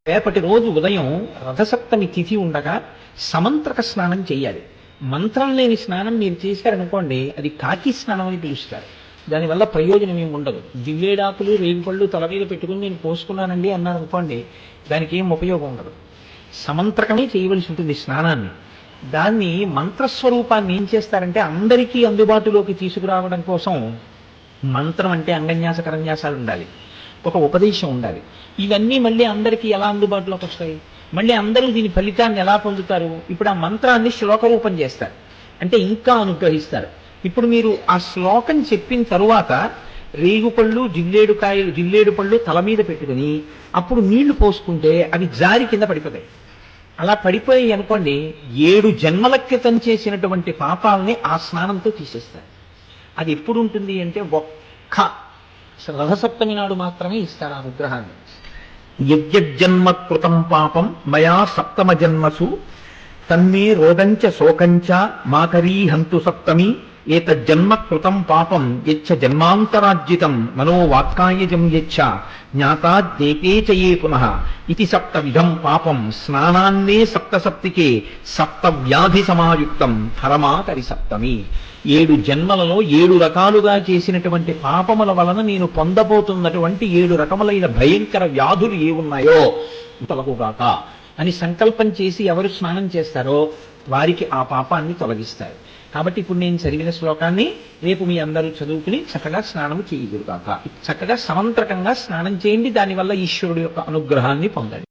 రేపటి రోజు ఉదయం రథసప్తమి తిథి ఉండగా సమంత్రక స్నానం చేయాలి. మంత్రం లేని స్నానం మీరు చేశారనుకోండి, అది కాకి స్నానం అని పిలుస్తారు. దానివల్ల ప్రయోజనం ఏమి ఉండదు. దివ్యేడాకులు రేగిపళ్ళు తల మీద పెట్టుకుని నేను పోసుకున్నానండి అన్నారు అనుకోండి, దానికి ఏం ఉపయోగం ఉండదు. సమంత్రకమే చేయవలసి ఉంటుంది స్నానాన్ని. దాన్ని మంత్రస్వరూపాన్ని ఏం చేస్తారంటే అందరికీ అందుబాటులోకి తీసుకురావడం కోసం మంత్రం అంటే అంగన్యాస కరన్యాసాలు ఉండాలి, ఒక ఉపదేశం ఉండాలి. ఇవన్నీ మళ్ళీ అందరికీ ఎలా అందుబాటులోకి వస్తాయి? మళ్ళీ అందరూ దీని ఫలితాన్ని ఎలా పొందుతారు? ఇప్పుడు ఆ మంత్రాన్ని శ్లోక రూపం చేస్తారు, అంటే ఇంకా అనుగ్రహిస్తారు. ఇప్పుడు మీరు ఆ శ్లోకం చెప్పిన తరువాత రేగుపళ్ళు జిల్లేడు పళ్ళు తల మీద పెట్టుకుని అప్పుడు నీళ్లు పోసుకుంటే అవి జారి కింద పడిపోతాయి. అలా పడిపోయి అనుకోండి, 7 జన్మల క్రితం చేసినటువంటి పాపాలని ఆ స్నానంతో తీసేస్తారు. అది ఎప్పుడు ఉంటుంది అంటే ఒక్క రథసప్తమి నాడు మాత్రమే ఇస్తారు ఆ విగ్రహాన్ని. యజ్జన్మ కృతం పాపం మయా సప్తమ జన్మసు తన్మే రోగంచ శోకంచ మాకరీ హంతు సప్తమి ఏతజ్జన్మ కృతం పాపం యచ్చ జన్మాంతరార్జితం మనోవాక్కాయజం యచ్చ జ్ఞాతా జ్ఞేతే చయే పునః ఇది సప్తవిధం పాపం స్నానాన్నే సప్తసప్తికే సప్త వ్యాధి సమాయుక్తం హరమాకరి సప్తమి. 7 జన్మలలో 7 రకాలుగా చేసినటువంటి పాపముల వలన నేను పొందబోతున్నటువంటి 7 రకములైన భయంకర వ్యాధులు ఏ ఉన్నాయో తొలగుగాక అని సంకల్పం చేసి ఎవరు స్నానం చేస్తారో వారికి ఆ పాపాన్ని తొలగిస్తారు. కాబట్టి ఇప్పుడు నేను చదివిన శ్లోకాన్ని రేపు మీ అందరూ చదువుకుని చక్కగా స్నానము చేయదురుగాక. చక్కగా సమంత్రకంగా స్నానం చేయండి, దానివల్ల ఈశ్వరుడు యొక్క అనుగ్రహాన్ని పొందండి.